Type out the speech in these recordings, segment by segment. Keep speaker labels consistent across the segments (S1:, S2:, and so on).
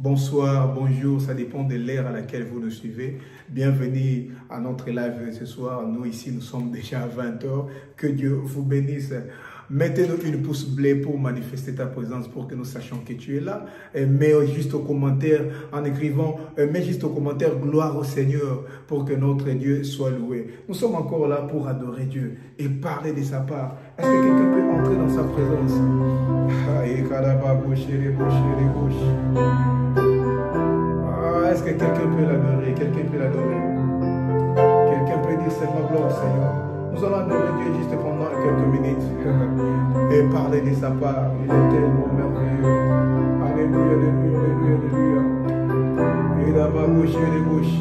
S1: Bonsoir, bonjour, ça dépend de l'ère à laquelle vous nous suivez. Bienvenue à notre live ce soir. Nous ici, nous sommes déjà à 20 h. Que Dieu vous bénisse. Mettez-nous une pouce bleu pour manifester ta présence, pour que nous sachions que tu es là. Et mets juste au commentaire, en écrivant, mets juste au commentaire gloire au Seigneur, pour que notre Dieu soit loué. Nous sommes encore là pour adorer Dieu et parler de sa part. Est-ce que quelqu'un peut entrer dans sa présence? Est-ce que quelqu'un peut l'adorer? Quelqu'un peut l'adorer? Quelqu'un peut dire c'est ma gloire, Seigneur. Nous allons adorer Dieu juste pendant quelques minutes et parler de sa part. Il est tellement merveilleux. Alléluia, alléluia, alléluia, alléluia. Et là-bas, boucher les bouches.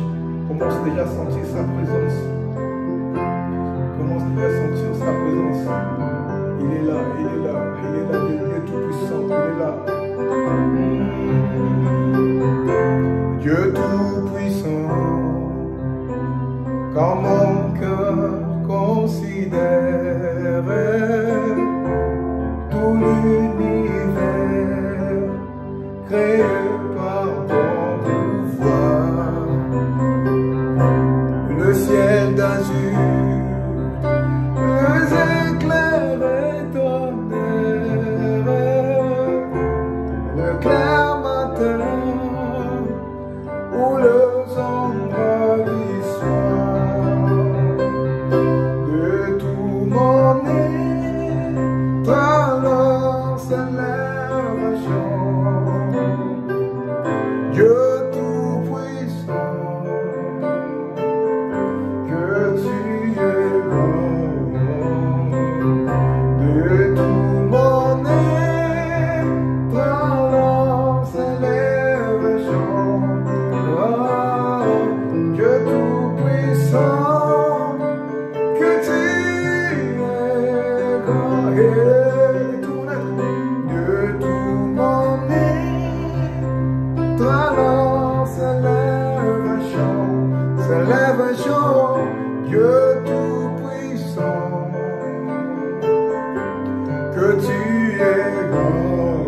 S1: Commence déjà à sentir sa présence. Commence déjà à sentir sa présence. Il est là, il est là, il est là, le Dieu tout-puissant, il est là. Dieu tout-puissant, quand mon cœur considère tout l'univers créé par ton pouvoir, le ciel d'azur, les éclairs et tonnerres, le clair matin ou le sombre du soir, de tout mon être alors s'élève un chant. Dieu tout-puissant, que tu es grand, de tout mon être alors s'élève un chant. Dieu tout-puissant, que tu es grand, et tout notre, de tout mon être alors s'élève un chant, s'élève un chant. Dieu tout-puissant, que tu es grand,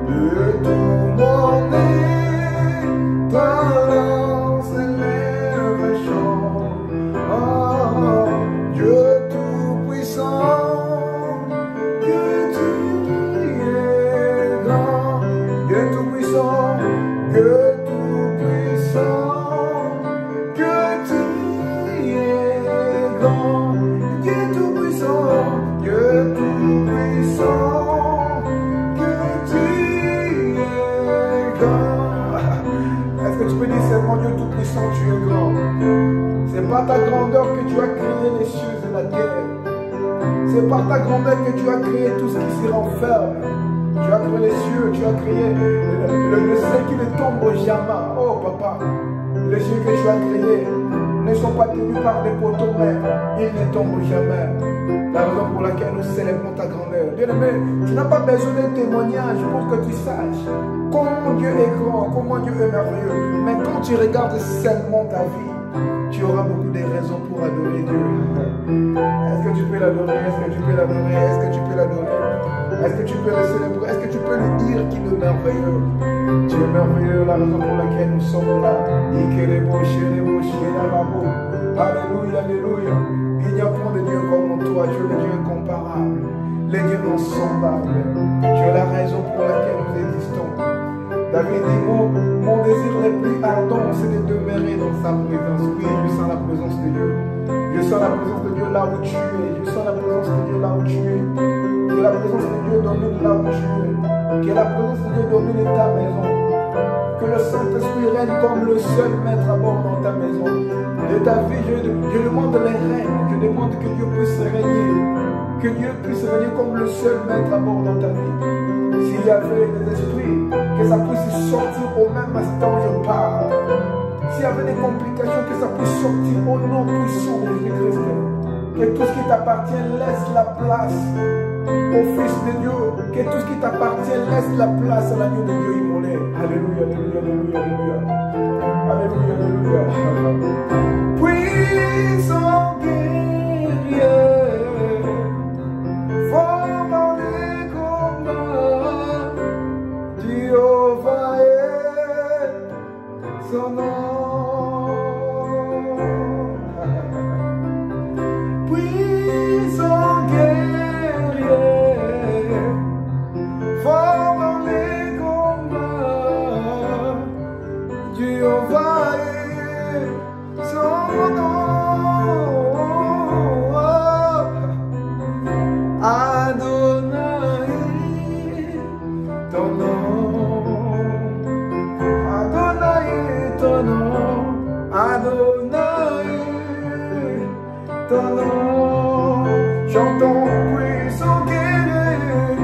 S1: de tout mon être alors s'élève un chant. Oh, Dieu tout-puissant, que tu es grand, Dieu tout-puissant, que tout-puissant, que tu es grand, Dieu tout-puissant, Dieu tout-puissant, que tu es grand. Est-ce que tu peux dire seulement Dieu tout-puissant, tu es grand? C'est par ta grandeur que tu as créé les cieux et la terre. C'est par ta grandeur que tu as créé tout ce qui s'y renferme. Tu as créé les cieux, tu as créé le ciel qui ne tombe jamais. Oh papa, les cieux que tu as créés ne sont pas tenus par des poteaux, mais ils ne tombent jamais. La raison pour laquelle nous célébrons ta grandeur. Bien-aimé, tu n'as pas besoin de témoignage pour que tu saches comment Dieu est grand, comment Dieu est merveilleux. Mais quand tu regardes seulement ta vie, tu auras beaucoup de raisons pour adorer Dieu. Est-ce que tu peux l'adorer? Est-ce que tu peux l'adorer? Est-ce que tu peux l'adorer? Est-ce que tu peux le célébrer? Est-ce que tu peux lui dire qu'il est merveilleux? Tu es merveilleux, la raison pour laquelle nous sommes là. Alléluia, alléluia. Il n'y a point de Dieu comme toi. Tu es le Dieu incomparable, le Dieu insondable. Tu es la raison pour laquelle nous existons. David dit, mon désir le plus ardent, c'est de demeurer dans sa présence. Oui, je sens la présence de Dieu. Je sens la présence de Dieu là où tu es. Je sens la présence de Dieu là où tu es. Que la présence de Dieu domine là où tu es. Que la présence de Dieu domine ta maison. Que le Saint-Esprit règne comme le seul maître à bord dans ta maison. De ta vie, je demande les règnes. Je demande que Dieu puisse régner. Que Dieu puisse régner comme le seul maître à bord dans ta vie. S'il y avait des esprits, que ça puisse sortir au même instant où je parle. S'il y avait des complications, que ça puisse sortir au nom puissant de Jésus-Christ. Que tout ce qui t'appartient laisse la place au Fils de Dieu. Que tout ce qui t'appartient laisse la place à l'agneau de Dieu immolé. Alléluia, alléluia, alléluia, alléluia. Alléluia, alléluia. Puissant guerrier, fort dans les combats, Jéhovah. ton nom. Adonai, ton nom. Adonai, ton nom. Chantons puissant guerrier,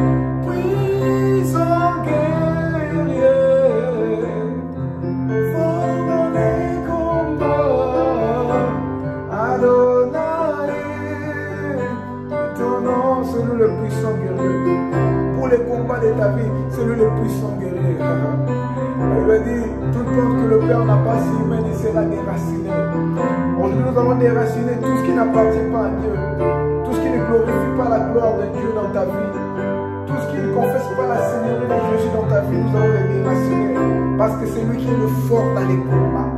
S1: puissant guerrier. Fort dans les combats. Adonai, ton nom, c'est lui le puissant guerrier. Pour les combats de ta vie, c'est lui le puissant guerrier. Il a dit, toute plante que le Père n'a pas semée, il sera déraciné. Aujourd'hui, nous avons déraciné tout ce qui n'appartient pas à Dieu. Tout ce qui ne glorifie pas la gloire de Dieu dans ta vie. Tout ce qui ne confesse pas la Seigneurie de Jésus dans ta vie, nous allons les déraciner. Parce que c'est lui qui est le fort dans les combats.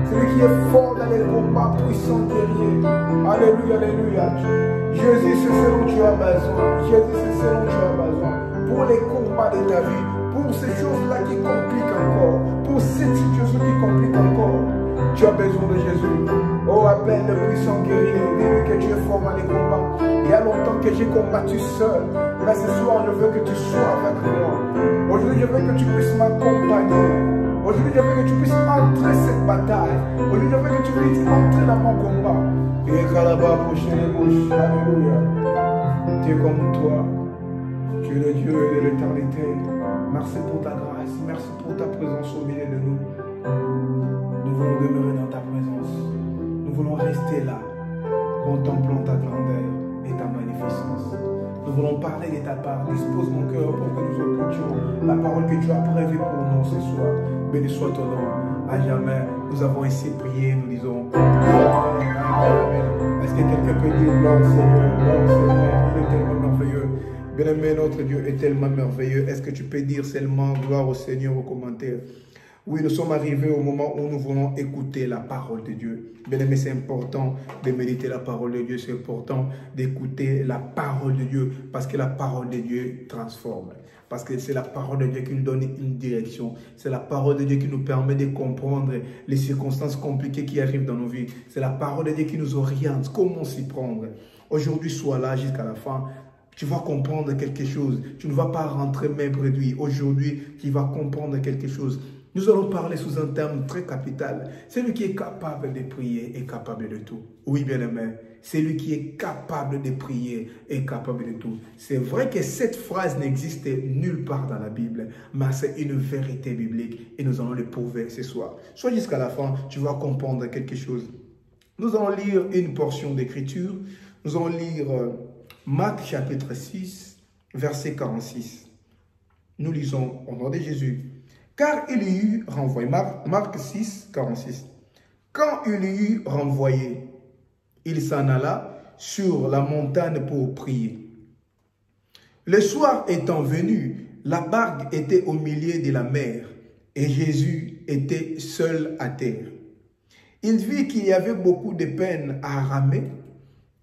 S1: C'est lui qui est fort dans les combats, puissant guerrier. Alléluia, alléluia. Jésus, c'est ce dont tu as besoin. Jésus, c'est ce dont tu as besoin. Pour les combats de ta vie. Pour ces choses-là qui compliquent encore, pour cette situation qui complique encore, tu as besoin de Jésus. Oh, appelle le puissant guerrier, dis-lui que tu es fort dans les combats. Il y a longtemps que j'ai combattu seul. Mais ce soir, je veux que tu sois avec moi. Aujourd'hui, je veux que tu puisses m'accompagner. Aujourd'hui, je veux que tu puisses entrer cette bataille. Aujourd'hui, je veux que tu puisses entrer dans mon combat. Et Kalaba, prochaine bouche, alléluia. Tu es comme toi. Tu es le Dieu de l'éternité. Merci pour ta grâce, merci pour ta présence au milieu de nous. Nous voulons demeurer dans ta présence. Nous voulons rester là, contemplant ta grandeur et ta magnificence. Nous voulons parler de ta part. Dispose mon cœur pour que nous écoutions la parole que tu as prévue pour nous ce soir. Béni soit ton nom. À jamais, nous avons ainsi prié, nous disons. Est-ce que quelqu'un peut dire gloire au Seigneur, gloire au Seigneur, il est tellement merveilleux. Bien-aimé, notre Dieu est tellement merveilleux. Est-ce que tu peux dire seulement gloire au Seigneur au commentaire? Oui, nous sommes arrivés au moment où nous voulons écouter la parole de Dieu. Bien-aimé, c'est important de méditer la parole de Dieu. C'est important d'écouter la parole de Dieu parce que la parole de Dieu transforme. Parce que c'est la parole de Dieu qui nous donne une direction. C'est la parole de Dieu qui nous permet de comprendre les circonstances compliquées qui arrivent dans nos vies. C'est la parole de Dieu qui nous oriente, comment s'y prendre. Aujourd'hui, sois là jusqu'à la fin. Tu vas comprendre quelque chose. Tu ne vas pas rentrer main produit. Aujourd'hui, tu vas comprendre quelque chose. Nous allons parler sous un terme très capital. Celui qui est capable de prier est capable de tout. Oui, bien-aimé. Celui qui est capable de prier est capable de tout. C'est vrai que cette phrase n'existe nulle part dans la Bible, mais c'est une vérité biblique et nous allons le prouver ce soir. Soit jusqu'à la fin, tu vas comprendre quelque chose. Nous allons lire une portion d'écriture. Nous allons lire Marc chapitre 6, verset 46. Nous lisons au nom de Jésus. Car il y eut renvoyé, Marc 6, 46. Quand il y eut renvoyé, il s'en alla sur la montagne pour prier. Le soir étant venu, la barque était au milieu de la mer et Jésus était seul à terre. Il vit qu'il y avait beaucoup de peine à ramer,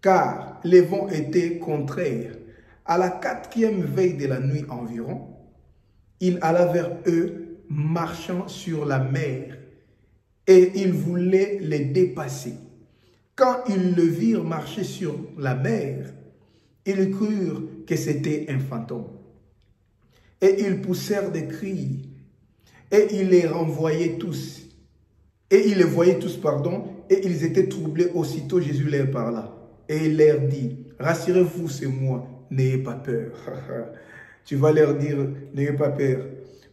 S1: car les vents étaient contraires. À la 4e veille de la nuit environ, il alla vers eux, marchant sur la mer, et il voulait les dépasser. Quand ils le virent marcher sur la mer, ils crurent que c'était un fantôme. Et ils poussèrent des cris, et ils les renvoyaient tous. Et ils les voyaient tous, pardon, et ils étaient troublés. Aussitôt Jésus leur parla. Et il leur dit, rassurez-vous, c'est moi, n'ayez pas peur. Tu vas leur dire, n'ayez pas peur.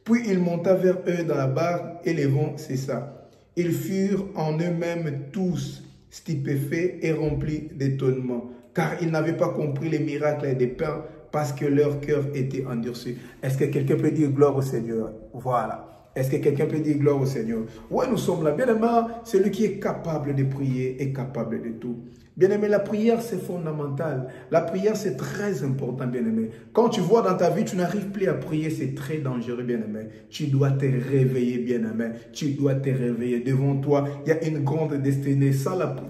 S1: Puis il monta vers eux dans la barque et les vents cessa. Ils furent en eux-mêmes tous stupéfaits et remplis d'étonnement, car ils n'avaient pas compris les miracles des pains parce que leur cœur était endurci. Est-ce que quelqu'un peut dire gloire au Seigneur? Voilà. Est-ce que quelqu'un peut dire gloire au Seigneur? Oui, nous sommes là. Bien-aimé, celui qui est capable de prier est capable de tout. Bien-aimé, la prière, c'est fondamental. La prière, c'est très important, bien-aimé. Quand tu vois dans ta vie, tu n'arrives plus à prier, c'est très dangereux, bien-aimé. Tu dois te réveiller, bien-aimé. Tu dois te réveiller. Devant toi, il y a une grande destinée.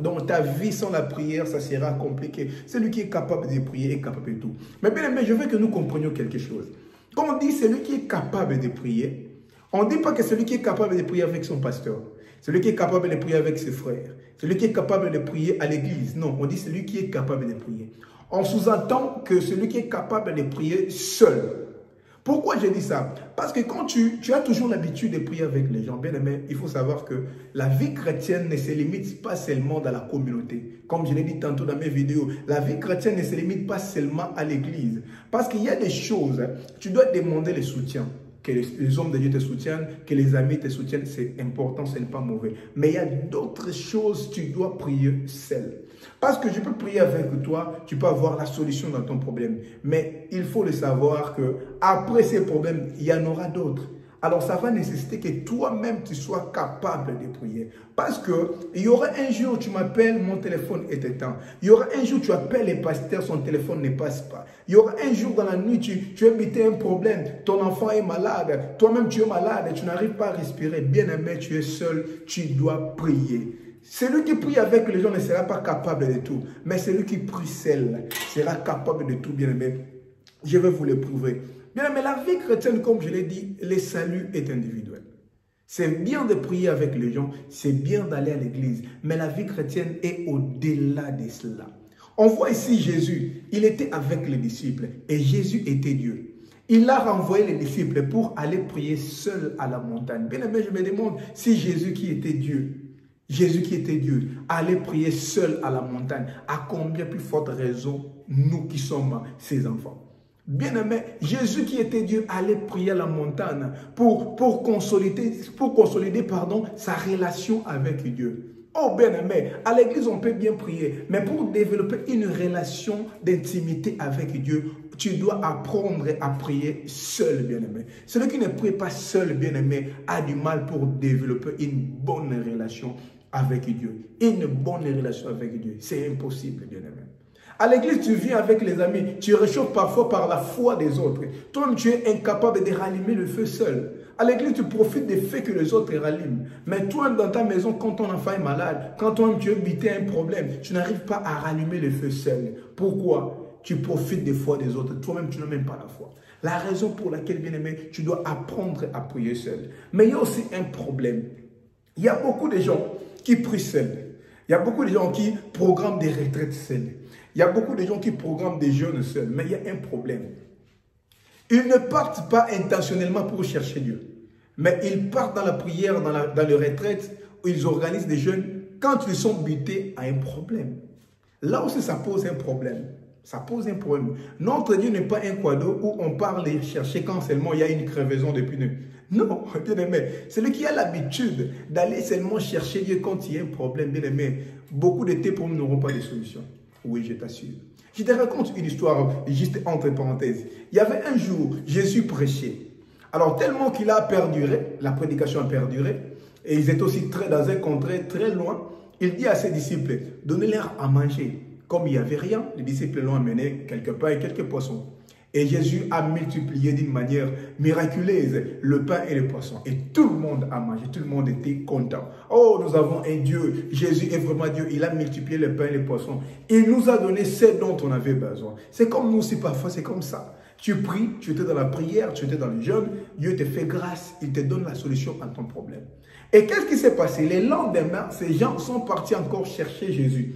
S1: Dans ta vie, sans la prière, ça sera compliqué. Celui qui est capable de prier est capable de tout. Mais bien-aimé, je veux que nous comprenions quelque chose. Quand on dit celui qui est capable de prier, on ne dit pas que celui qui est capable de prier avec son pasteur, celui qui est capable de prier avec ses frères, celui qui est capable de prier à l'église. Non, on dit celui qui est capable de prier. On sous-entend que celui qui est capable de prier seul. Pourquoi j'ai dit ça? Parce que quand tu as toujours l'habitude de prier avec les gens, bien aimé, il faut savoir que la vie chrétienne ne se limite pas seulement dans la communauté. Comme je l'ai dit tantôt dans mes vidéos, la vie chrétienne ne se limite pas seulement à l'église. Parce qu'il y a des choses, tu dois demander le soutien. Que les hommes de Dieu te soutiennent, que les amis te soutiennent, c'est important, ce n'est pas mauvais. Mais il y a d'autres choses, tu dois prier seul. Parce que je peux prier avec toi, tu peux avoir la solution dans ton problème. Mais il faut le savoir que après ces problèmes, il y en aura d'autres. Alors ça va nécessiter que toi-même tu sois capable de prier. Parce qu'il y aura un jour tu m'appelles, mon téléphone est éteint. Il y aura un jour tu appelles le pasteur, son téléphone ne passe pas. Il y aura un jour dans la nuit, tu as évité un problème, ton enfant est malade, toi-même tu es malade, tu n'arrives pas à respirer. Bien aimé, tu es seul, tu dois prier. Celui qui prie avec les gens ne sera pas capable de tout. Mais celui qui prie seul sera capable de tout, bien aimé. Je vais vous le prouver. Bien, mais la vie chrétienne, comme je l'ai dit, le salut est individuel. C'est bien de prier avec les gens, c'est bien d'aller à l'église, mais la vie chrétienne est au-delà de cela. On voit ici Jésus, il était avec les disciples et Jésus était Dieu. Il a renvoyé les disciples pour aller prier seul à la montagne. Bien aimé, je me demande si Jésus qui était Dieu, allait prier seul à la montagne, à combien plus forte raison nous qui sommes ses enfants. Bien-aimé, Jésus qui était Dieu allait prier à la montagne pour consolider sa relation avec Dieu. Oh bien-aimé, à l'église on peut bien prier, mais pour développer une relation d'intimité avec Dieu, tu dois apprendre à prier seul, bien-aimé. Celui qui ne prie pas seul, bien-aimé, a du mal pour développer une bonne relation avec Dieu. Une bonne relation avec Dieu, c'est impossible, bien-aimé. À l'église, tu viens avec les amis, tu réchauffes parfois par la foi des autres. Toi-même, tu es incapable de rallumer le feu seul. À l'église, tu profites des faits que les autres rallument. Mais toi, dans ta maison, quand ton enfant est malade, quand toi-même tu es buté à un problème, tu n'arrives pas à rallumer le feu seul. Pourquoi? Tu profites des foi des autres. Toi-même, tu n'as même pas la foi. La raison pour laquelle, bien aimé, tu dois apprendre à prier seul. Mais il y a aussi un problème. Il y a beaucoup de gens qui prient seuls. Il y a beaucoup de gens qui programment des retraites seuls. Il y a beaucoup de gens qui programment des jeûnes seuls, mais il y a un problème. Ils ne partent pas intentionnellement pour chercher Dieu, mais ils partent dans la prière, dans les retraites, où ils organisent des jeûnes quand ils sont butés à un problème. Là aussi, ça pose un problème. Ça pose un problème. Notre Dieu n'est pas un quado où on part les chercher quand seulement il y a une crevaison de pneus. Non, bien aimé, celui qui a l'habitude d'aller seulement chercher Dieu quand il y a un problème, bien aimé, beaucoup de tes problèmes n'auront pas de solution. Oui, je t'assure. Je te raconte une histoire, juste entre parenthèses. Il y avait un jour, Jésus prêchait. Alors, tellement qu'il a perduré, la prédication a perduré, et ils étaient aussi dans un contrée très loin, il dit à ses disciples, donnez-leur à manger. Comme il n'y avait rien, les disciples l'ont amené quelques pains et quelques poissons. Et Jésus a multiplié d'une manière miraculeuse le pain et le poisson. Et tout le monde a mangé, tout le monde était content. Oh, nous avons un Dieu, Jésus est vraiment Dieu. Il a multiplié le pain et le poisson. Il nous a donné ce dont on avait besoin. C'est comme nous aussi parfois, c'est comme ça. Tu pries, tu étais dans la prière, tu étais dans le jeûne, Dieu te fait grâce, il te donne la solution à ton problème. Et qu'est-ce qui s'est passé? Les lendemains, ces gens sont partis encore chercher Jésus.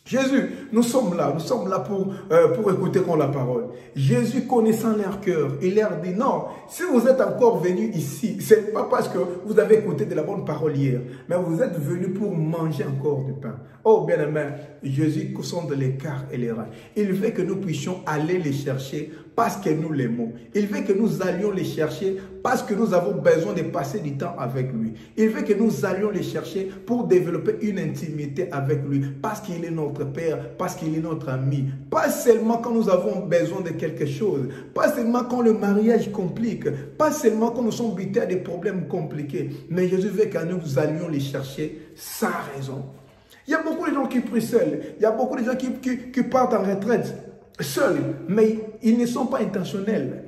S1: Jésus, nous sommes là pour écouter la parole. Jésus, connaissant leur cœur, il leur dit, non, si vous êtes encore venus ici, ce n'est pas parce que vous avez écouté de la bonne parole hier, mais vous êtes venus pour manger encore du pain. Oh, bien aimé, Jésus sonde les cœurs et les reins. Il veut que nous puissions aller les chercher parce que nous l'aimons. Il veut que nous allions les chercher parce que nous avons besoin de passer du temps avec lui. Il veut que nous allions les chercher pour développer une intimité avec lui parce qu'il est notre Père, parce qu'il est notre ami. Pas seulement quand nous avons besoin de quelque chose, pas seulement quand le mariage complique, pas seulement quand nous sommes butés à des problèmes compliqués, mais Jésus veut que nous allions les chercher sans raison. Il y a beaucoup de gens qui prient seuls, il y a beaucoup de gens qui partent en retraite seuls, mais ils ne sont pas intentionnels.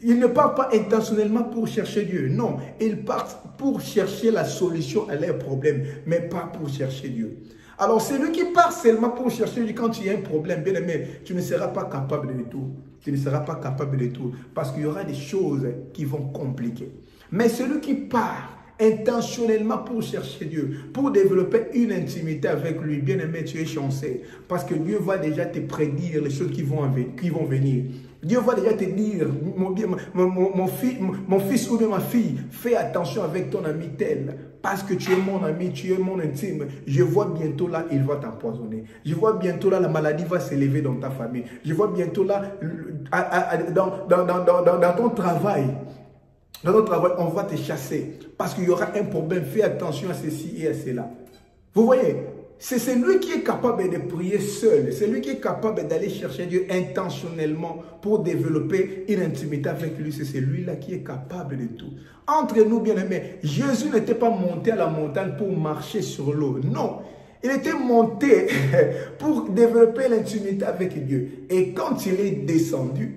S1: Ils ne partent pas intentionnellement pour chercher Dieu. Non, ils partent pour chercher la solution à leurs problèmes, mais pas pour chercher Dieu. Alors, celui qui part seulement pour chercher Dieu quand il y a un problème, bien aimé, tu ne seras pas capable de tout. Tu ne seras pas capable de tout parce qu'il y aura des choses qui vont compliquer. Mais celui qui part intentionnellement pour chercher Dieu, pour développer une intimité avec lui, bien aimé, tu es chanceux parce que Dieu va déjà te prédire les choses qui vont venir. Dieu va déjà te dire, mon fils ou bien ma fille, fais attention avec ton ami tel. Parce que tu es mon ami, tu es mon intime. Je vois bientôt là, il va t'empoisonner. Je vois bientôt là, la maladie va s'élever dans ta famille. Je vois bientôt là, dans ton travail. Dans ton travail, on va te chasser. Parce qu'il y aura un problème. Fais attention à ceci et à cela. Vous voyez, c'est celui qui est capable de prier seul. C'est lui qui est capable d'aller chercher Dieu intentionnellement pour développer une intimité avec lui. C'est celui-là qui est capable de tout. Entre nous, bien-aimés, Jésus n'était pas monté à la montagne pour marcher sur l'eau. Non. Il était monté pour développer l'intimité avec Dieu. Et quand il est descendu,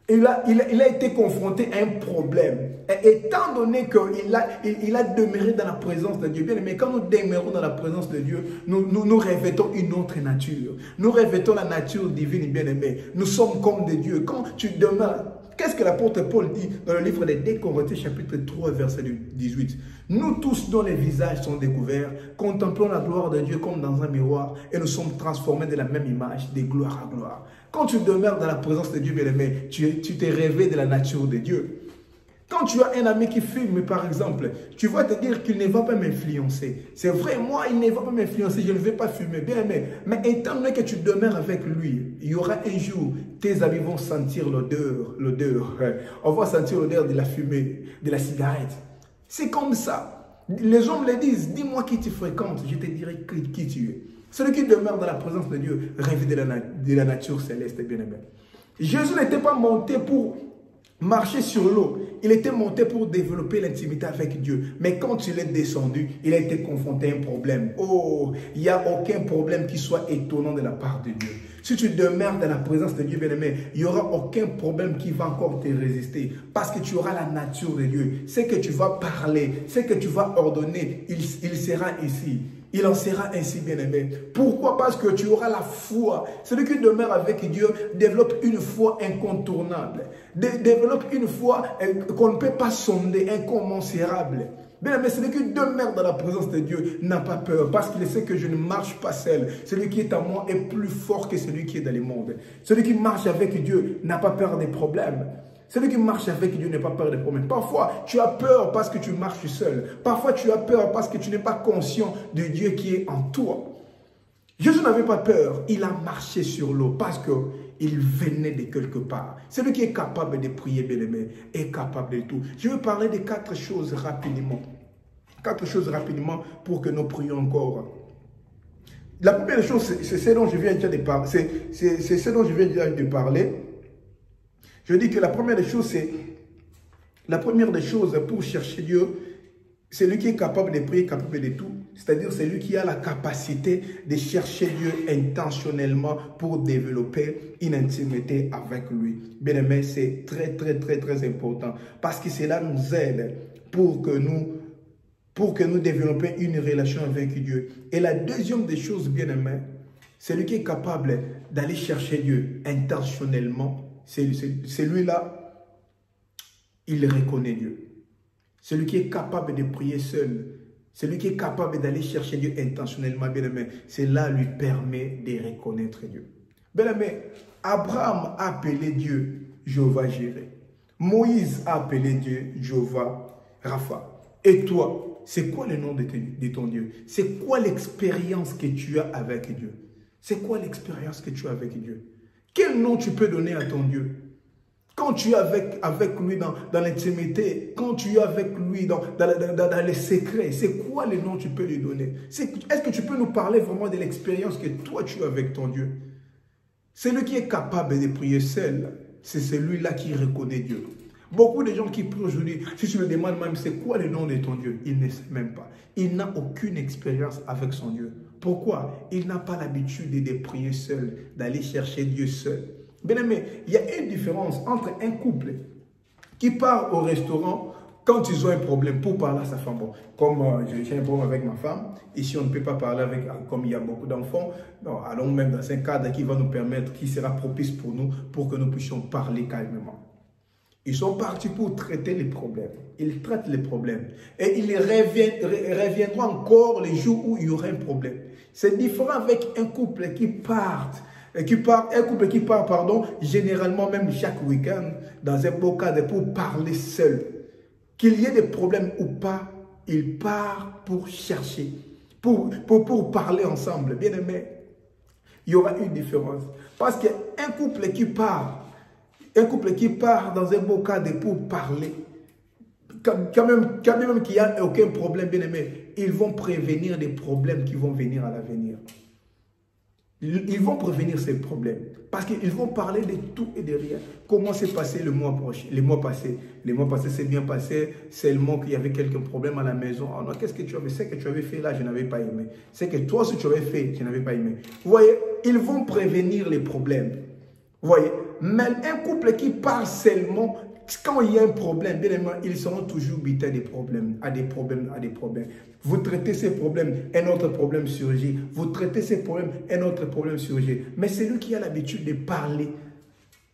S1: il a été confronté à un problème. Et étant donné qu'il a demeuré dans la présence de Dieu, bien aimé, quand nous demeurons dans la présence de Dieu, nous revêtons une autre nature. Nous revêtons la nature divine, bien aimé. Nous sommes comme des dieux. Quand tu demeures, qu'est-ce que l'apôtre Paul dit dans le livre des 2 Corinthiens, chapitre 3, verset 18? Nous tous dont les visages sont découverts, contemplons la gloire de Dieu comme dans un miroir et nous sommes transformés de la même image, de gloire à gloire. Quand tu demeures dans la présence de Dieu, bien-aimé, tu t'es rêvé de la nature de Dieu. Quand tu as un ami qui fume, par exemple, tu vas te dire qu'il ne va pas m'influencer. C'est vrai, moi, il ne va pas m'influencer, je ne vais pas fumer. Bien aimé, mais étant donné que tu demeures avec lui, il y aura un jour, tes amis vont sentir l'odeur. On va sentir l'odeur de la fumée, de la cigarette. C'est comme ça. Les hommes le disent, dis-moi qui tu fréquentes, je te dirai qui tu es. Celui qui demeure dans la présence de Dieu rêve de la nature céleste, bien aimé. Jésus n'était pas monté pour marcher sur l'eau. Il était monté pour développer l'intimité avec Dieu. Mais quand il est descendu, il a été confronté à un problème. Oh, il n'y a aucun problème qui soit étonnant de la part de Dieu. Si tu demeures dans la présence de Dieu, bien-aimé, il n'y aura aucun problème qui va encore te résister. Parce que tu auras la nature de Dieu. Ce que tu vas parler, ce que tu vas ordonner, il sera ici. Il en sera ainsi, bien-aimé. Pourquoi? Parce que tu auras la foi. Celui qui demeure avec Dieu développe une foi incontournable. Développe une foi qu'on ne peut pas sonder, incommensurable. Bien-aimé, celui qui demeure dans la présence de Dieu n'a pas peur parce qu'il sait que je ne marche pas seul. Celui qui est à moi est plus fort que celui qui est dans le monde. Celui qui marche avec Dieu n'a pas peur des problèmes. Celui qui marche avec Dieu n'a pas peur des problèmes. Parfois, tu as peur parce que tu marches seul. Parfois, tu as peur parce que tu n'es pas conscient de Dieu qui est en toi. Jésus n'avait pas peur. Il a marché sur l'eau parce qu'il venait de quelque part. Celui qui est capable de prier, bien-aimé, est capable de tout. Je veux parler de 4 choses rapidement. 4 choses rapidement pour que nous prions encore. La première chose, c'est ce dont je viens déjà de parler. C'est ce dont je viens déjà de parler. Je dis que la première des choses, pour chercher Dieu, c'est lui qui est capable de prier, capable de tout. C'est-à-dire, c'est lui qui a la capacité de chercher Dieu intentionnellement pour développer une intimité avec lui. Bien aimé, c'est très, très, très, très important. Parce que cela nous aide pour que nous développions une relation avec Dieu. Et la deuxième des choses, bien aimé, c'est lui qui est capable d'aller chercher Dieu intentionnellement. Celui-là, il reconnaît Dieu. Celui qui est capable de prier seul, celui qui est capable d'aller chercher Dieu intentionnellement, bien aimé, cela lui permet de reconnaître Dieu. Bien aimé, Abraham a appelé Dieu Jéhovah Jireh. Moïse a appelé Dieu Jéhovah Rapha. Et toi, c'est quoi le nom de ton Dieu? C'est quoi l'expérience que tu as avec Dieu? C'est quoi l'expérience que tu as avec Dieu? Quel nom tu peux donner à ton Dieu? Quand tu es avec lui dans l'intimité, quand tu es avec lui dans les secrets, c'est quoi le nom que tu peux lui donner? Est-ce que tu peux nous parler vraiment de l'expérience que toi tu as avec ton Dieu? Celui qui est capable de prier seul, c'est celui-là qui reconnaît Dieu. Beaucoup de gens qui prient aujourd'hui, si tu me demandes même c'est quoi le nom de ton Dieu, il ne sait même pas. Il n'a aucune expérience avec son Dieu. Pourquoi? Il n'a pas l'habitude de prier seul, d'aller chercher Dieu seul. Bien aimé, il y a une différence entre un couple qui part au restaurant quand ils ont un problème pour parler à sa femme. Bon, comme j'ai un problème avec ma femme, ici on ne peut pas parler avec, comme il y a beaucoup d'enfants, allons même dans un cadre qui va nous permettre, qui sera propice pour nous, pour que nous puissions parler calmement. Ils sont partis pour traiter les problèmes. Ils traitent les problèmes. Et ils reviendront encore les jours où il y aura un problème. C'est différent avec un couple qui part Un couple qui part, pardon, généralement même chaque week-end, dans un beau cadre pour parler seul. Qu'il y ait des problèmes ou pas, il part pour chercher, pour parler ensemble. Bien aimé, il y aura une différence. Parce qu'un couple qui part dans un beau cadre pour parler, quand même qu'il n'y a aucun problème, bien aimé, ils vont prévenir des problèmes qui vont venir à l'avenir. Ils vont prévenir ces problèmes. Parce qu'ils vont parler de tout et de rien. Comment s'est passé le mois prochain, les mois passés? Les mois passés, c'est bien passé. Seulement qu'il y avait quelques problèmes à la maison. Oh non, qu'est-ce que tu avais fait? Ce que tu avais fait là, je n'avais pas aimé. C'est que toi, ce que tu avais fait, je n'avais pas aimé. Vous voyez, ils vont prévenir les problèmes. Vous voyez, mais un couple qui parle seulement, quand il y a un problème, bien évidemment, ils seront toujours butés à des problèmes. Vous traitez ces problèmes, un autre problème surgit. Vous traitez ces problèmes, un autre problème surgit. Mais celui qui a l'habitude de parler,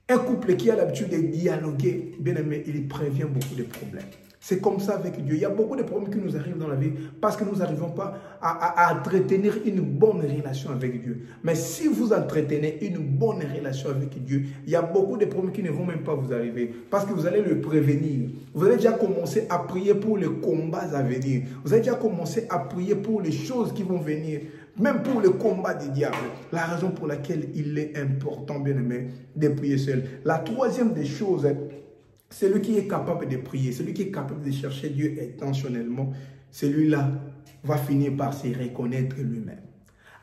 S1: un couple qui a l'habitude de dialoguer, bien aimé, il prévient beaucoup de problèmes. C'est comme ça avec Dieu. Il y a beaucoup de problèmes qui nous arrivent dans la vie parce que nous n'arrivons pas à entretenir une bonne relation avec Dieu. Mais si vous entretenez une bonne relation avec Dieu, il y a beaucoup de problèmes qui ne vont même pas vous arriver parce que vous allez le prévenir. Vous allez déjà commencer à prier pour les combats à venir. Vous allez déjà commencer à prier pour les choses qui vont venir, même pour le combat des diables. La raison pour laquelle il est important, bien aimé, de prier seul. La troisième des choses, celui qui est capable de prier, celui qui est capable de chercher Dieu intentionnellement, celui-là va finir par se reconnaître lui-même.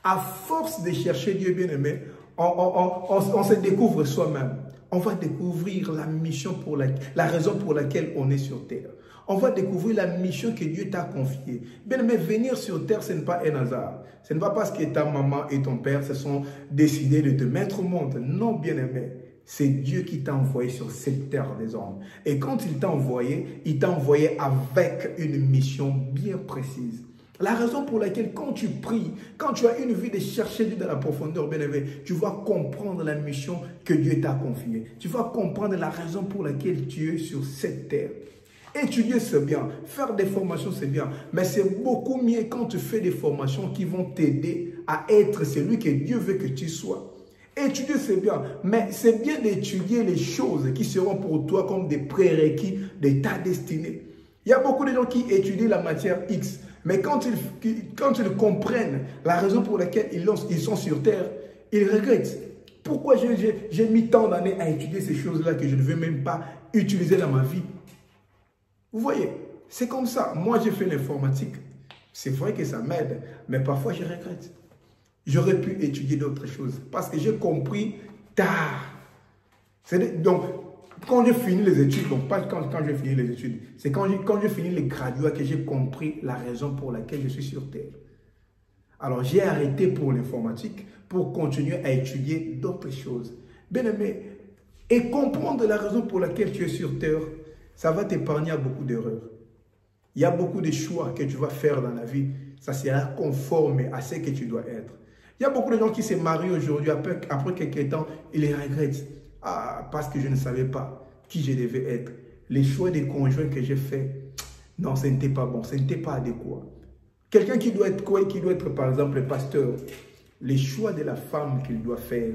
S1: À force de chercher Dieu, bien-aimé, on se découvre soi-même. On va découvrir la mission la raison pour laquelle on est sur terre. On va découvrir la mission que Dieu t'a confiée. Bien-aimé, venir sur terre, ce n'est pas un hasard. Ce n'est pas parce que ta maman et ton père se sont décidés de te mettre au monde. Non, bien-aimé. C'est Dieu qui t'a envoyé sur cette terre des hommes. Et quand il t'a envoyé avec une mission bien précise. La raison pour laquelle quand tu pries, quand tu as une vie de chercher Dieu dans la profondeur, bien aimé, tu vas comprendre la mission que Dieu t'a confiée. Tu vas comprendre la raison pour laquelle tu es sur cette terre. Étudier, c'est bien. Faire des formations, c'est bien. Mais c'est beaucoup mieux quand tu fais des formations qui vont t'aider à être celui que Dieu veut que tu sois. Étudier, c'est bien, mais c'est bien d'étudier les choses qui seront pour toi comme des prérequis de ta destinée. Il y a beaucoup de gens qui étudient la matière X, mais quand ils comprennent la raison pour laquelle ils sont sur terre, ils regrettent. Pourquoi j'ai mis tant d'années à étudier ces choses-là que je ne veux même pas utiliser dans ma vie? Vous voyez, c'est comme ça. Moi, j'ai fait l'informatique. C'est vrai que ça m'aide, mais parfois je regrette. J'aurais pu étudier d'autres choses parce que j'ai compris tard. Donc, quand j'ai fini les études, donc pas quand j'ai fini les études, c'est quand j'ai fini les graduats que j'ai compris la raison pour laquelle je suis sur terre. Alors, j'ai arrêté pour l'informatique pour continuer à étudier d'autres choses. Bien aimé, et comprendre la raison pour laquelle tu es sur terre, ça va t'épargner à beaucoup d'erreurs. Il y a beaucoup de choix que tu vas faire dans la vie. Ça sera conforme à ce que tu dois être. Il y a beaucoup de gens qui se marient aujourd'hui, après quelques temps, ils les regrettent. Ah, parce que je ne savais pas qui je devais être. Les choix des conjoints que j'ai faits, non, ce n'était pas bon, ce n'était pas adéquat. Quelqu'un qui doit être quoi, qui doit être par exemple pasteur, les choix de la femme qu'il doit faire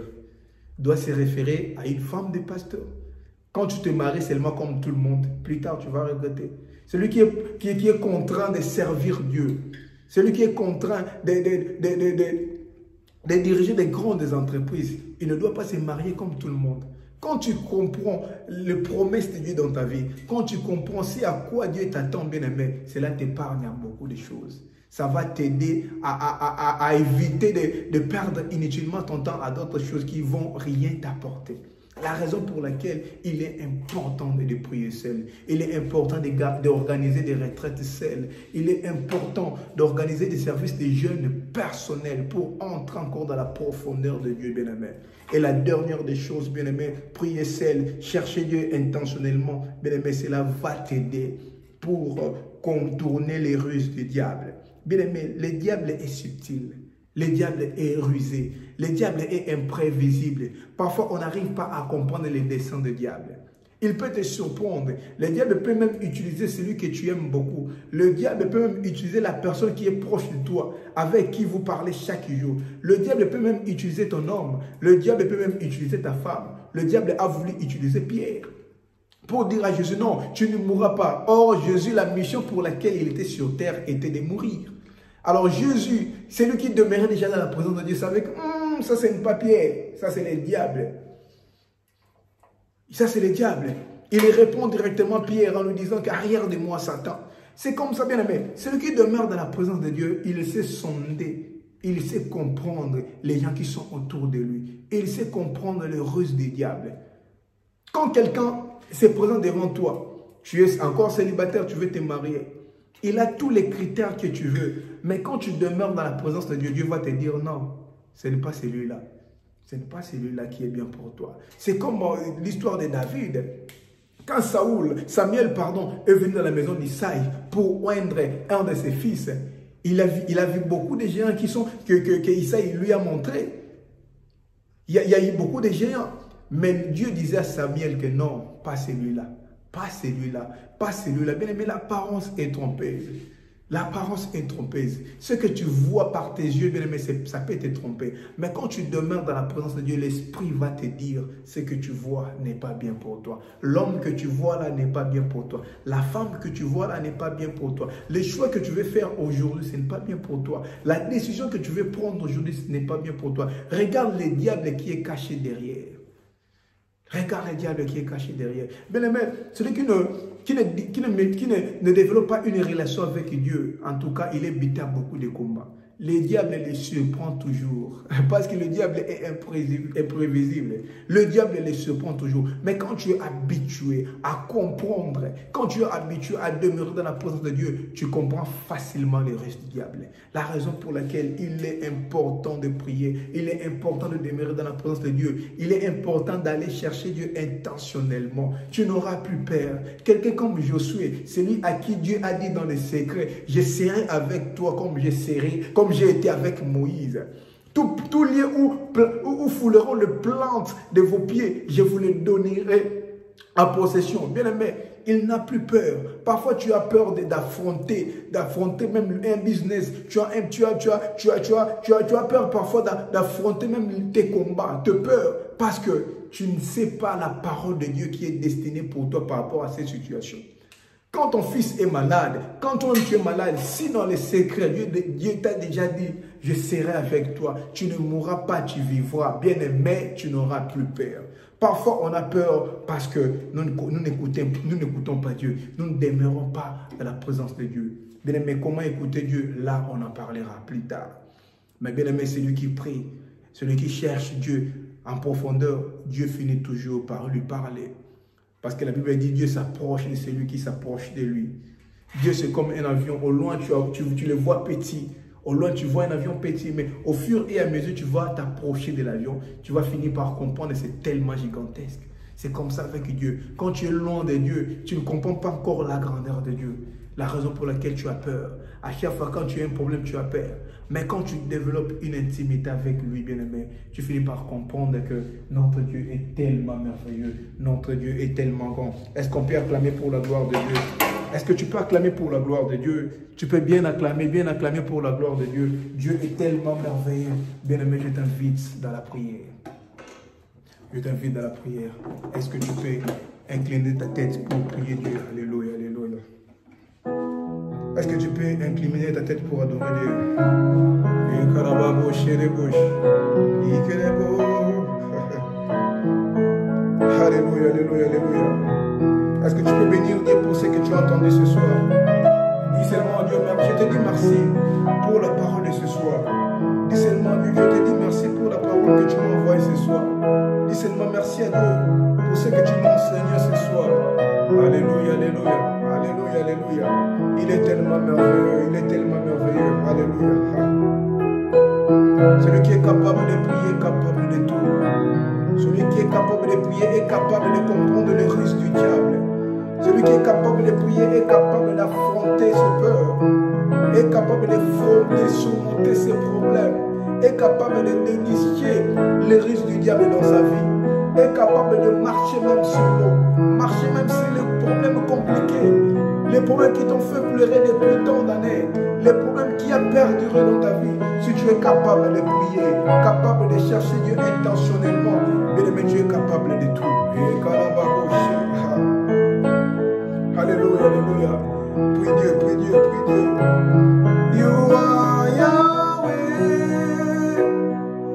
S1: doit se référer à une femme de pasteur. Quand tu te maries seulement comme tout le monde, plus tard tu vas regretter. Celui qui est contraint de servir Dieu, celui qui est contraint de diriger des grandes entreprises, il ne doit pas se marier comme tout le monde. Quand tu comprends les promesses de Dieu dans ta vie, quand tu comprends à quoi Dieu t'attend, bien aimé, cela t'épargne beaucoup de choses. Ça va t'aider à éviter de perdre inutilement ton temps à d'autres choses qui ne vont rien t'apporter. La raison pour laquelle il est important de prier seul. Il est important d'organiser des retraites seules. Il est important d'organiser des services de jeunes personnels pour entrer encore dans la profondeur de Dieu, bien-aimé. Et la dernière des choses, bien-aimé, prier seul, chercher Dieu intentionnellement, bien-aimé, cela va t'aider pour contourner les ruses du diable. Bien-aimé, le diable est subtil. Le diable est rusé. Le diable est imprévisible. Parfois, on n'arrive pas à comprendre les desseins du diable. Il peut te surprendre. Le diable peut même utiliser celui que tu aimes beaucoup. Le diable peut même utiliser la personne qui est proche de toi, avec qui vous parlez chaque jour. Le diable peut même utiliser ton homme. Le diable peut même utiliser ta femme. Le diable a voulu utiliser Pierre pour dire à Jésus, non, tu ne mourras pas. Or, Jésus, la mission pour laquelle il était sur terre était de mourir. Alors Jésus, c'est lui qui demeurait déjà dans la présence de Dieu, savait que ça c'est pas Pierre, ça c'est le diable. Ça c'est le diable. Il répond directement à Pierre en lui disant qu'arrière de moi Satan. C'est comme ça, bien aimé. Celui qui demeure dans la présence de Dieu, il sait sonder, il sait comprendre les gens qui sont autour de lui. Il sait comprendre les ruses des diables. Quand quelqu'un se présente devant toi, tu es encore célibataire, tu veux te marier. Il a tous les critères que tu veux. Mais quand tu demeures dans la présence de Dieu, Dieu va te dire non, ce n'est pas celui-là. Ce n'est pas celui-là qui est bien pour toi. C'est comme l'histoire de David. Quand Samuel est venu dans la maison d'Isaïe pour oindre un de ses fils, il a vu beaucoup de géants que Isaïe lui a montré. Il y a eu beaucoup de géants. Mais Dieu disait à Samuel que non, pas celui-là. Pas celui-là, pas celui-là. Bien aimé, l'apparence est trompeuse. L'apparence est trompeuse. Ce que tu vois par tes yeux, bien aimé, ça peut te tromper. Mais quand tu demeures dans la présence de Dieu, l'Esprit va te dire ce que tu vois n'est pas bien pour toi. L'homme que tu vois là n'est pas bien pour toi. La femme que tu vois là n'est pas bien pour toi. Les choix que tu veux faire aujourd'hui, ce n'est pas bien pour toi. La décision que tu veux prendre aujourd'hui, ce n'est pas bien pour toi. Regarde le diable qui est caché derrière. Regarde le diable qui est caché derrière. Bien aimé, celui qui ne développe pas une relation avec Dieu, en tout cas, il est buté à beaucoup de combats. Le diable les surprend toujours. Parce que le diable est imprévisible. Le diable les surprend toujours. Mais quand tu es habitué à comprendre, quand tu es habitué à demeurer dans la présence de Dieu, tu comprends facilement le reste du diable. La raison pour laquelle il est important de prier, il est important de demeurer dans la présence de Dieu, il est important d'aller chercher Dieu intentionnellement. Tu n'auras plus peur. Quelqu'un comme Josué, celui à qui Dieu a dit dans les secrets, je serai avec toi comme j'ai été avec Moïse. Tout lieu où fouleront les plantes de vos pieds, je vous les donnerai en possession. Bien aimé, il n'a plus peur. Parfois, tu as peur d'affronter même un business. Tu as peur parfois d'affronter même tes combats. Tu as peur parce que tu ne sais pas la parole de Dieu qui est destinée pour toi par rapport à cette situation. Quand ton fils est malade, quand toi-même tu es malade, si dans les secrets, Dieu t'a déjà dit, je serai avec toi, tu ne mourras pas, tu vivras. Bien aimé, tu n'auras plus peur. Parfois, on a peur parce que nous n'écoutons pas Dieu. Nous ne demeurons pas dans la présence de Dieu. Bien aimé, comment écouter Dieu? Là, on en parlera plus tard. Mais bien aimé, celui qui prie, celui qui cherche Dieu en profondeur, Dieu finit toujours par lui parler. Parce que la Bible dit Dieu s'approche de celui qui s'approche de lui. Dieu, c'est comme un avion. Au loin, tu le vois petit. Au loin, tu vois un avion petit. Mais au fur et à mesure, tu vas t'approcher de l'avion. Tu vas finir par comprendre que c'est tellement gigantesque. C'est comme ça avec Dieu. Quand tu es loin de Dieu, tu ne comprends pas encore la grandeur de Dieu. La raison pour laquelle tu as peur. À chaque fois, quand tu as un problème, tu as peur. Mais quand tu développes une intimité avec lui, bien-aimé, tu finis par comprendre que notre Dieu est tellement merveilleux. Notre Dieu est tellement grand. Est-ce qu'on peut acclamer pour la gloire de Dieu? Est-ce que tu peux acclamer pour la gloire de Dieu? Tu peux bien acclamer pour la gloire de Dieu. Dieu est tellement merveilleux. Bien-aimé, je t'invite dans la prière. Je t'invite dans la prière. Est-ce que tu peux incliner ta tête pour prier Dieu? Alléluia, alléluia. Est-ce que tu peux incliner ta tête pour adorer Dieu? Alléluia, alléluia, alléluia. Est-ce que tu peux bénir Dieu pour ce que tu as entendu ce soir? Dis seulement Dieu, je te dis merci pour la parole de ce soir. Dis seulement Dieu, je te dis merci pour la parole que tu m'as envoyée ce soir. Dis seulement merci à Dieu pour ce que tu m'as enseigné ce soir. Alléluia, alléluia, alléluia, alléluia. Il est tellement merveilleux, il est tellement merveilleux. Alléluia. Celui qui est capable de prier est capable de tout. Celui qui est capable de prier est capable de comprendre le risque du diable. Celui qui est capable de prier est capable d'affronter ses peurs, est capable de surmonter ses problèmes, est capable de dénicher les risques du diable dans sa vie. est capable de marcher même sur l'eau, marcher même sur les problèmes compliqués, les problèmes qui t'ont fait pleurer depuis tant d'années, les problèmes qui ont perduré dans ta vie. Si tu es capable de prier, capable de chercher Dieu intentionnellement, bien-aimé, Dieu est capable de tout. Alléluia, alléluia. Prie Dieu, prie Dieu, prie Dieu. You are Yahweh.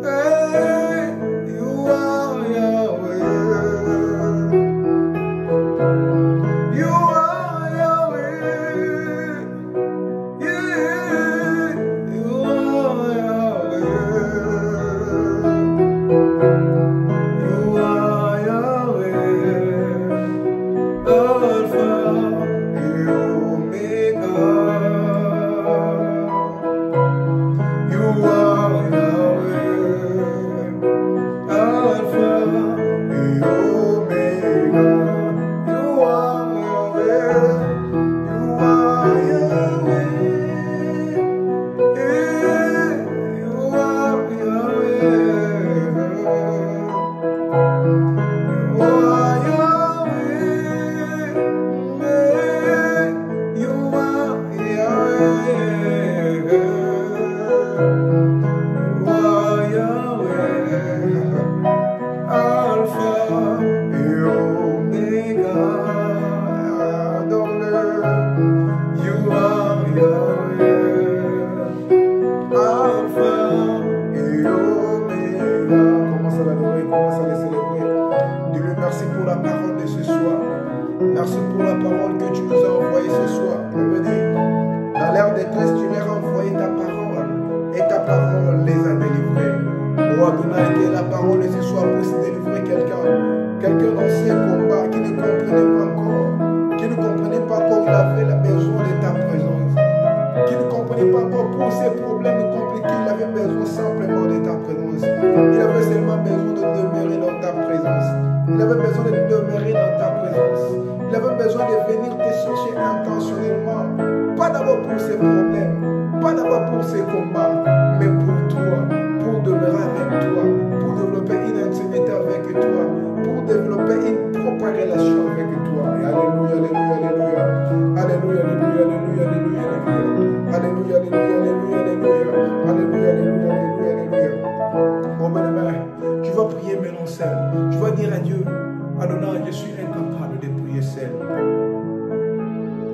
S1: Hey, you are Yahweh. You are Yahweh. Yeah, you are Yahweh. You are Yahweh. Alpha.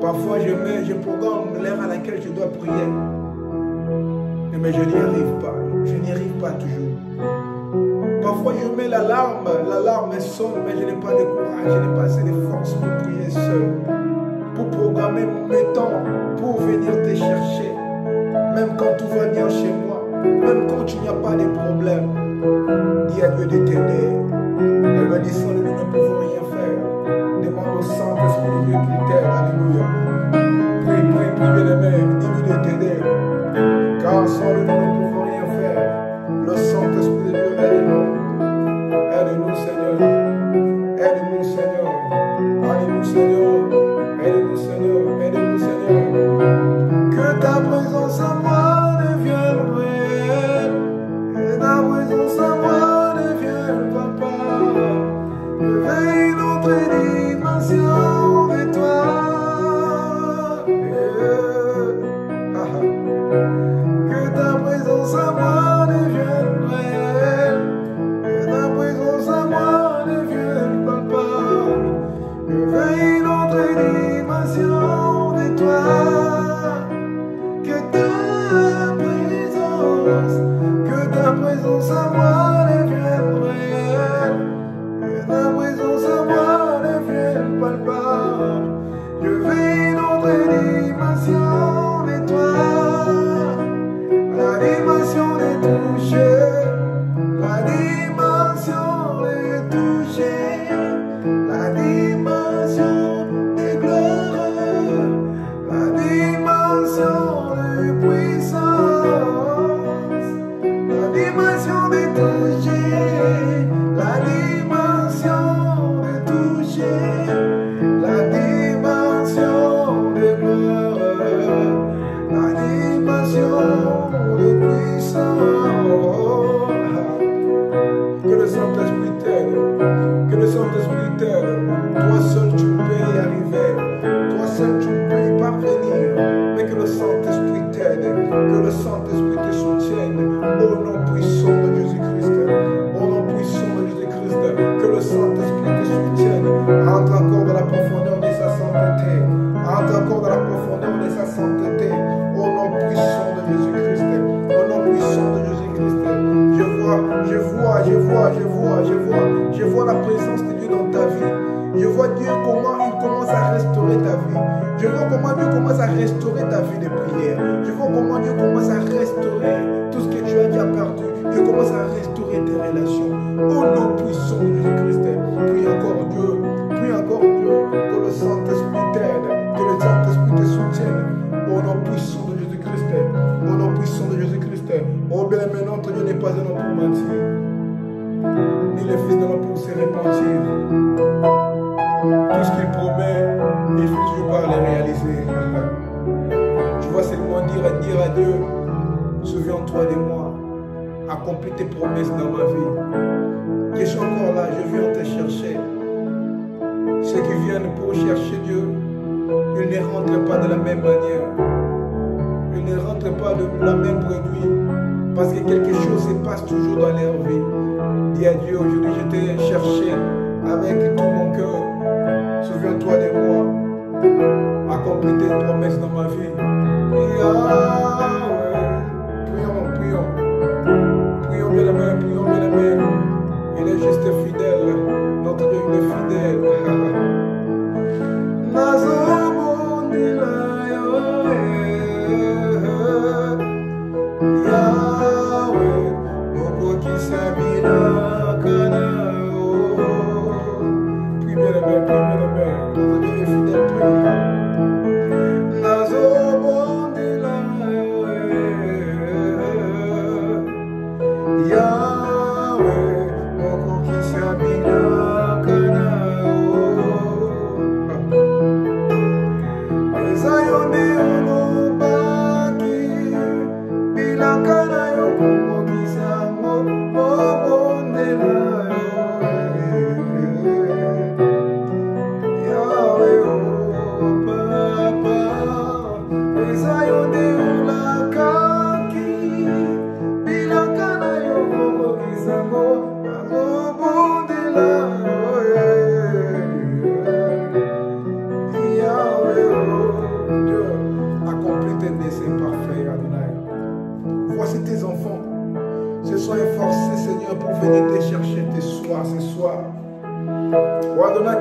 S1: Parfois, je programme l'heure à laquelle je dois prier. Mais je n'y arrive pas. Je n'y arrive pas toujours. Parfois, je mets l'alarme sonne, mais je n'ai pas de courage, je n'ai pas assez de force pour prier seul. Pour programmer mes temps, pour venir te chercher. Même quand tout va bien chez moi, même quand il n'y a pas de problème, dis à Dieu de t'aider. Elle me dit, sans lui, nous ne pouvons rien faire. Demande au Saint-Esprit de Dieu qu'il t'aide. Alléluia. Prie, prie, prie, bien-aimé. Dis-lui de t'aider. Car sans lui, nous ne pouvons rien faire. Le Saint-Esprit de Dieu, aide-nous. Aide-nous, Seigneur. Aide-nous, Seigneur. Aide-nous, Seigneur. Aide-nous, Seigneur. Aide-nous, Seigneur. Que ta présence à moi devienne réelle. Que ta présence à moi devienne papa. Réveille notre dimension de toi. Que ta présence à moi devienne réelle. Que ta présence à moi devienne papa. Réveille notre dimension de toi. Que ta présence à moi devienne réelle. Que ta présence à moi devienne palpable. Je vis notre dimension de toi. La dimension de toucher. La dimension de toucher. La dimension de gloire. La dimension de puissance. La dimension de toucher. La dimension de toucher, la dimension de gloire. seul tu peux y parvenir. Mais que le Saint-Esprit t'aide, que le Saint-Esprit te soutienne. Au nom puissant de Jésus-Christ, au nom puissant de Jésus-Christ, que le Saint-Esprit te soutienne. Entre encore dans la profondeur de sa sainteté. Entre encore dans la profondeur de sa sainteté. Au nom puissant de Jésus-Christ, au nom puissant de Jésus-Christ. Je vois la présence de Dieu dans ta vie. Je vois Dieu comment il commence à restaurer ta vie. Je vois comment Dieu commence à restaurer ta vie de prière. Je vois comment Dieu commence à restaurer tout ce que tu as déjà perdu. Dieu commence à restaurer tes relations. Au nom puissant de Jésus-Christ, prie encore Dieu. Prie encore Dieu. Que le Saint-Esprit t'aide. Que le Saint-Esprit te soutienne. Au nom puissant de Jésus-Christ. Au nom puissant de Jésus-Christ. Oh bien maintenant, ton Dieu n'est pas un homme pour mentir. Ni le Fils de l'homme pour se repentir. Tout ce qu'il promet, il faut toujours par le réaliser. Tu vas seulement dire à Dieu, souviens-toi de moi, accomplis tes promesses dans ma vie. Je suis encore là, je viens te chercher. Ceux qui viennent pour chercher Dieu, ils ne rentrent pas de la même manière. Ils ne rentrent pas de la même produit. Parce que quelque chose se passe toujours dans leur vie. Dis à Dieu, aujourd'hui je t'ai cherché avec tout mon cœur. Souviens-toi de moi. Accomplis tes promesses dans ma vie. Prions bien la main, prions bien la main. Il est juste fidèle. Notre Dieu, il est fidèle.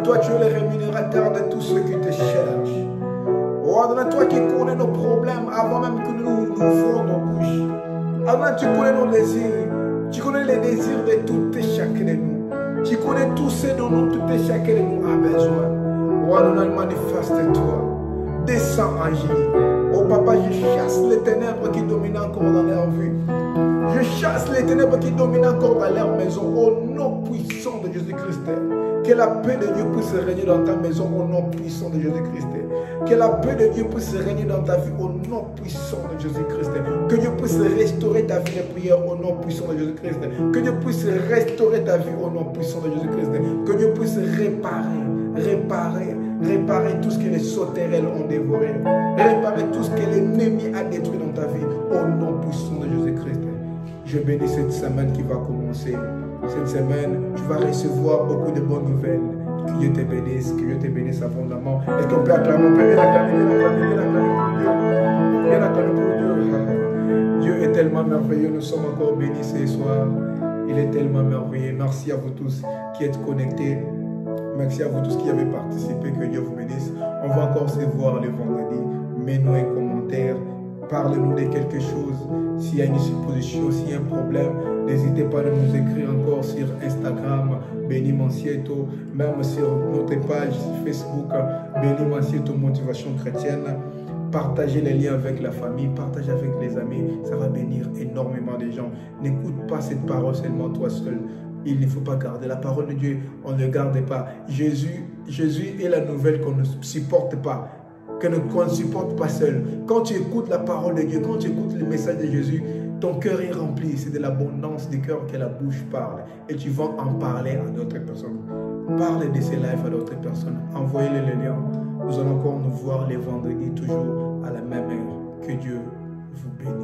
S1: Toi, tu es le rémunérateur de tous ceux qui te cherchent. Oh, Adonai-toi qui connais nos problèmes avant même que nous ouvrons nos bouches. Adonai, tu connais nos désirs. Tu connais les désirs de tout et chacun de nous. Tu connais tous ceux dont tout et chacun de nous a besoin. Oh, Adonai, manifeste-toi. Descends, agis. Oh, Papa, je chasse les ténèbres qui dominent encore dans leur vie. Je chasse les ténèbres qui dominent encore dans leur maison. Au nom puissant de Jésus-Christ. Que la paix de Dieu puisse régner dans ta maison au nom puissant de Jésus-Christ. Que la paix de Dieu puisse régner dans ta vie au nom puissant de Jésus-Christ. Que Dieu puisse restaurer ta vie de prière au nom puissant de Jésus-Christ. Que Dieu puisse restaurer ta vie au nom puissant de Jésus-Christ. Que Dieu puisse réparer tout ce que les sauterelles ont dévoré. Réparer tout ce que l'ennemi a détruit dans ta vie au nom puissant de Jésus-Christ. Je bénis cette semaine qui va commencer. Cette semaine, tu vas recevoir beaucoup de bonnes nouvelles. Que Dieu te bénisse abondamment. Est-ce qu'on peut acclamer? On peut bien acclamer pour Dieu. Dieu est tellement merveilleux. Nous sommes encore bénis ce soir. Il est tellement merveilleux. Merci à vous tous qui êtes connectés. Merci à vous tous qui avez participé. Que Dieu vous bénisse. On va encore se voir le vendredi. Mets-nous un commentaire. Parlez-nous de quelque chose. S'il y a une supposition, s'il y a un problème, n'hésitez pas à nous écrire encore sur Instagram, Béni Mancieto, même sur notre page Facebook, Béni Mancieto Motivation Chrétienne. Partagez les liens avec la famille, partagez avec les amis, ça va bénir énormément de gens. N'écoute pas cette parole seulement toi seul. Il ne faut pas garder la parole de Dieu, on ne garde pas. Jésus est la nouvelle qu'on ne supporte pas. Qu'on ne supporte pas seul. Quand tu écoutes la parole de Dieu, quand tu écoutes le message de Jésus, ton cœur est rempli. C'est de l'abondance du cœur que la bouche parle. Et tu vas en parler à d'autres personnes. Parle de ces lives à d'autres personnes. Envoyez-les le lien. Nous allons encore nous voir les vendredis toujours à la même heure. Que Dieu vous bénisse.